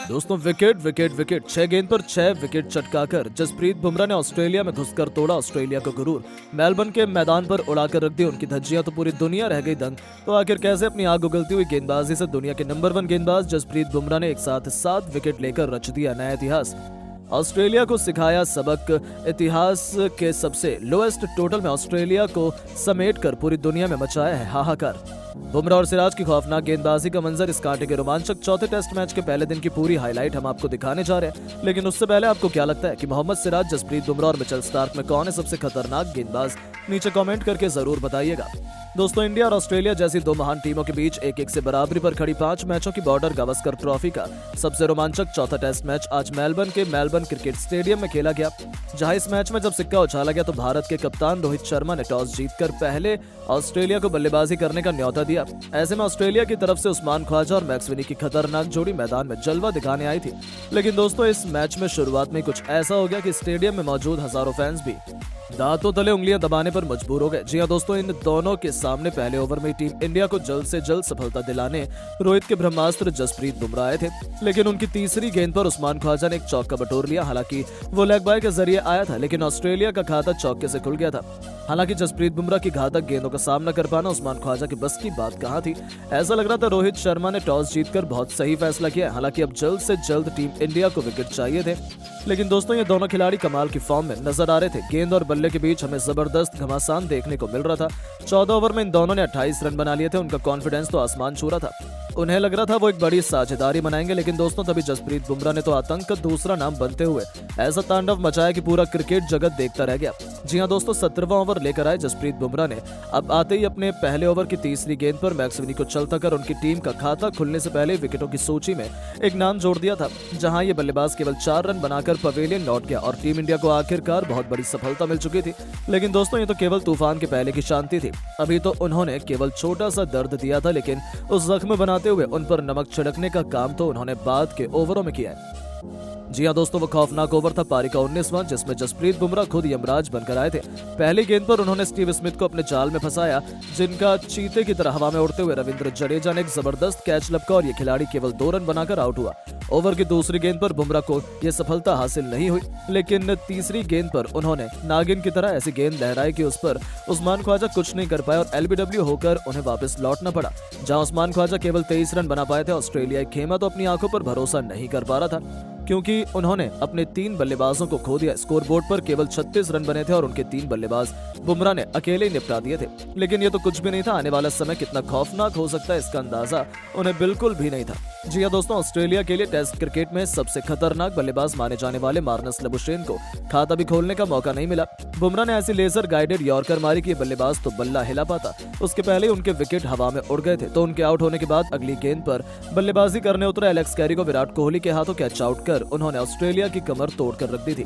दोस्तों wicket wicket wicket 6 गेंद पर 6 विकेट चटकाकर जसप्रीत बुमराह ने ऑस्ट्रेलिया में घुसकर तोड़ा ऑस्ट्रेलिया का गुरूर। मेलबर्न के मैदान पर उड़ाकर रख दी उनकी धज्जियां तो पूरी दुनिया रह गई दंग। तो आखिर कैसे अपनी आग उगलती हुई गेंदबाजी से दुनिया के नंबर 1 गेंदबाज जसप्रीत बुमराह ने एक साथ 7 विकेट लेकर रच दिया नया इतिहास। ऑस्ट्रेलिया को सिखाया सबक। इतिहास के सबसे लोएस्ट टोटल में ऑस्ट्रेलिया को समेटकर पूरी दुनिया में मचाया है हाहाकार। बुमराह और सिराज की खौफनाक गेंदबाजी का मंजर, इस कांटे के रोमांचक चौथे टेस्ट मैच के पहले दिन की पूरी हाईलाइट हम आपको दिखाने जा रहे हैं। लेकिन उससे पहले आपको क्या लगता है कि मोहम्मद सिराज, जसप्रीत बुमराह और मिचेल स्टार्क में कौन है सबसे खतरनाक गेंदबाज? नीचे कमेंट करके जरूर बताइएगा। दोस्तों इंडिया और ऑस्ट्रेलिया जैसी दो महान टीमों के बीच 1-1 से बराबरी पर खड़ी 5 मैचों की बॉर्डर गावस्कर ट्रॉफी का सबसे रोमांचक चौथा टेस्ट मैच आज मेलबर्न के मेलबर्न क्रिकेट स्टेडियम में खेला गया। जहां इस मैच में जब सिक्का उछाला गया तो भारत के कप्तान रोहित शर्मा ने टॉस जीतकर पहले ऑस्ट्रेलिया को बल्लेबाजी करने का न्योता दिया। ऐसे में ऑस्ट्रेलिया की तरफ से उस्मान ख्वाजा और मैक्सवेनी की खतरनाक जोड़ी मैदान में जलवा दिखाने आई थी। लेकिन दोस्तों इस मैच में शुरुआत में कुछ ऐसा हो गया कि स्टेडियम में मौजूद हजारों फैंस भी दांतों तले उंगलियां दबाने पर मजबूर हो गए। जी हां दोस्तों, इन दोनों के सामने पहले ओवर में टीम इंडिया को जल्द से जल्द सफलता दिलाने रोहित के ब्रह्मास्त्र जसप्रीत बुमराह आए थे। लेकिन उनकी तीसरी गेंद पर उस्मान ख्वाजा ने एक चौका बटोर लिया। हालांकि वो लेग बाय के जरिए आया था, लेकिन ऑस्ट्रेलिया का खाता चौके से खुल गया था। हालांकि जसप्रीत बुमराह की घातक गेंदों का सामना कर पाना उस्मान ख्वाजा के बस की बात कहाँ थी। ऐसा लग रहा था रोहित शर्मा ने टॉस जीतकर बहुत सही फैसला किया। हालांकि अब जल्द से जल्द टीम इंडिया को विकेट चाहिए थे। लेकिन दोस्तों ये दोनों खिलाड़ी कमाल की फॉर्म में नजर आ रहे थे। गेंद और बल्ले के बीच हमें जबरदस्त घमासान देखने को मिल रहा था। 14 ओवर में इन दोनों ने 28 रन बना लिए थे। उनका कॉन्फिडेंस तो आसमान छू रहा था। उन्हें लग रहा था वो एक बड़ी साझेदारी बनाएंगे। लेकिन दोस्तों तभी जसप्रीत बुमराह ने तो आतंक का दूसरा नाम बनते हुए ऐसा तांडव मचाया कि पूरा क्रिकेट जगत देखता रह गया। जी हां दोस्तों, 17वां ओवर लेकर आए जसप्रीत बुमराह ने। अब आते ही अपने पहले ओवर की तीसरी गेंद पर मैक्सवेनी को चलता कर उनकी टीम का खाता खुलने से पहले विकेटों की सूची में एक नाम जोड़ दिया था। जहां ये बल्लेबाज केवल 4 रन बनाकर पवेलियन लौट गया और टीम इंडिया को आखिरकार बहुत बड़ी सफलता मिल चुकी थी। लेकिन दोस्तों ये तो केवल तूफान के पहले की शांति थी। अभी तो उन्होंने केवल छोटा सा दर्द दिया था, लेकिन उस जख्म बनाते हुए उन पर नमक छिड़कने का काम तो उन्होंने बाद के ओवरों में किया है। जी हां दोस्तों, वो खौफनाक ओवर था पारी का 19वां, जिसमें जसप्रीत बुमराह खुद यमराज बनकर आए थे। पहली गेंद पर उन्होंने स्टीव स्मिथ को अपने जाल में फंसाया, जिनका चीते की तरह हवा में उड़ते हुए रविंद्र जडेजा ने एक जबरदस्त कैच लपका और ये खिलाड़ी केवल 2 रन बनाकर आउट हुआ। ओवर की दूसरी गेंद पर बुमराह को यह सफलता हासिल नहीं हुई, लेकिन तीसरी गेंद पर उन्होंने नागिन की तरह ऐसी गेंद लहराई कि उस पर उस्मान ख्वाजा कुछ नहीं कर पाए और एलबीडब्ल्यू होकर उन्हें वापस लौटना पड़ा। जहां उस्मान ख्वाजा केवल 23 रन बना पाए थे, ऑस्ट्रेलियाई खेमा तो अपनी आंखों पर भरोसा नहीं कर पा रहा था, क्योंकि उन्होंने अपने 3 बल्लेबाजों को खो दिया। स्कोरबोर्ड पर केवल 36 रन बने थे और उनके 3 बल्लेबाज बुमराह ने अकेले ही निपटा दिए थे। लेकिन ये तो कुछ भी नहीं था। आने वाला समय कितना खौफनाक हो सकता है इसका अंदाजा उन्हें बिल्कुल भी नहीं था। जी हां दोस्तों, ऑस्ट्रेलिया के लिए टेस्ट क्रिकेट में सबसे खतरनाक बल्लेबाज माने जाने वाले मार्नस लबुशेन को खाता भी खोलने का मौका नहीं मिला। बुमराह ने ऐसी लेजर गाइडेड यॉर्कर मारी कि बल्लेबाज तो बल्ला हिला पाता। उसके पहले उनके विकेट हवा में उड़ गए थे। तो उनके आउट होने के बाद अगली गेंद पर बल्लेबाजी करने उतरे एलेक्स कैरी को विराट कोहली के हाथों कैच आउट कर उन्होंने ऑस्ट्रेलिया की कमर तोड़कर रख दी थी।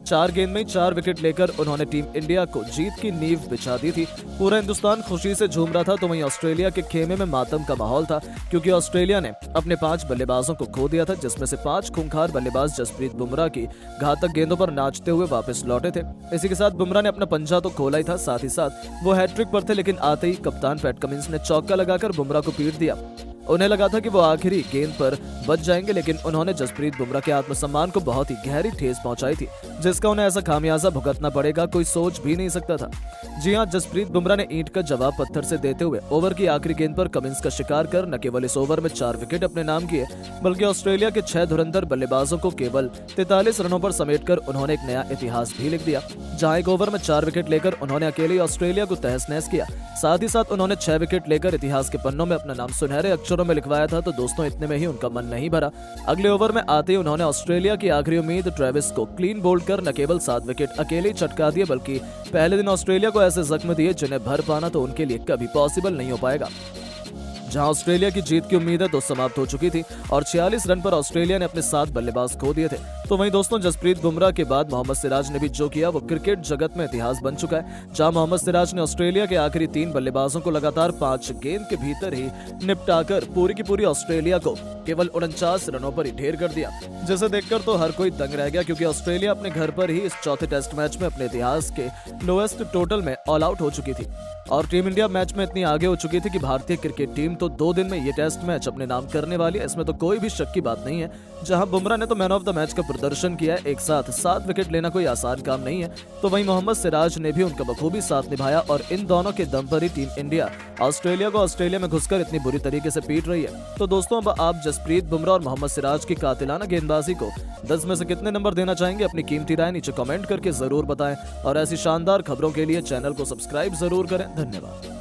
4 गेंद में 4 विकेट लेकर उन्होंने टीम इंडिया को जीत की नींव बिछा दी थी। पूरा हिंदुस्तान खुशी से झूम रहा था, तो वहीं ऑस्ट्रेलिया के खेमे में मातम का माहौल था, क्योंकि ऑस्ट्रेलिया ने अपने 5 बल्लेबाजों को खो दिया था, जिसमें से 5 खूंखार बल्लेबाज जसप्रीत बुमराह की घातक गेंदों पर नाचते हुए वापस लौटे थे। इसी के साथ बुमराह ने अपना पंजा तो खोला ही था, साथ ही साथ वो हैट्रिक पर थे। लेकिन आते ही कप्तान पैट कमिंस ने चौका लगाकर बुमराह को पीट दिया। उन्हें लगा था कि वो आखिरी गेंद पर बच जाएंगे, लेकिन उन्होंने जसप्रीत बुमराह के आत्मसम्मान को बहुत ही गहरी ठेस पहुंचाई थी, जिसका उन्हें ऐसा खामियाजा भुगतना पड़ेगा कोई सोच भी नहीं सकता था। जी हां, जसप्रीत बुमराह ने ईंट का जवाब पत्थर से देते हुए ओवर की आखिरी गेंद पर कमिंस का शिकार कर न केवल इस ओवर में 4 विकेट अपने नाम किए, बल्कि ऑस्ट्रेलिया के 6 धुरंधर बल्लेबाजों को केवल 43 रनों पर समेटकर उन्होंने एक नया इतिहास भी लिख दिया। जहां एक ओवर में 4 विकेट लेकर उन्होंने अकेले ऑस्ट्रेलिया को तहस नहस किया। साथ ही साथ उन्होंने 6 विकेट लेकर इतिहास के पन्नों में अपना नाम सुनहरे अक्षरों में लिखवाया था। तो दोस्तों इतने में ही उनका मन नहीं भरा। अगले ओवर में आते ही उन्होंने ऑस्ट्रेलिया की आखिरी उम्मीद ट्रेविस को क्लीन बोल्ड कर न केवल 7 विकेट अकेले ही चटका दिए, बल्कि पहले दिन ऑस्ट्रेलिया को ऐसे जख्म दिए जिन्हें भर पाना तो उनके लिए कभी पॉसिबल नहीं हो पाएगा। जहां ऑस्ट्रेलिया की जीत की उम्मीदें तो समाप्त हो चुकी थी और 46 रन पर ऑस्ट्रेलिया ने अपने 7 बल्लेबाज खो दिए थे। तो वहीं दोस्तों जसप्रीत बुमराह के बाद मोहम्मद सिराज ने भी जो किया वो क्रिकेट जगत में इतिहास बन चुका है, जहां मोहम्मद सिराज ने ऑस्ट्रेलिया के आखिरी 3 बल्लेबाजों को लगातार 5 गेंद के भीतर ही निपटाकर पूरी की पूरी ऑस्ट्रेलिया को केवल 49 रनों पर ही ढेर कर दिया, जिसे देखकर तो हर कोई दंग रह गया, क्योंकि ऑस्ट्रेलिया अपने घर पर ही इस चौथे टेस्ट मैच में अपने इतिहास के लोएस्ट टोटल में ऑल आउट हो चुकी थी और टीम इंडिया मैच में इतनी आगे हो चुकी थी कि भारतीय क्रिकेट टीम तो 2 दिन में ये टेस्ट मैच अपने नाम करने वाली है, इसमें तो कोई भी शक की बात नहीं है। जहां बुमराह ने तो मैन ऑफ द मैच का प्रदर्शन किया है, एक साथ 7 विकेट लेना कोई आसान काम नहीं है, तो वहीं मोहम्मद सिराज ने भी उनका बखूबी साथ निभाया और इन दोनों के दम पर ही टीम इंडिया ऑस्ट्रेलिया को ऑस्ट्रेलिया में घुसकर इतनी बुरी तरीके से पीट रही है। तो दोस्तों अब आप जसप्रीत बुमराह और मोहम्मद सिराज की कातिलाना गेंदबाजी को 10 में से कितने नंबर देना चाहेंगे? अपनी कीमती राय नीचे कमेंट करके जरूर बताएं और ऐसी शानदार खबरों के लिए चैनल को सब्सक्राइब जरूर करें। धन्यवाद।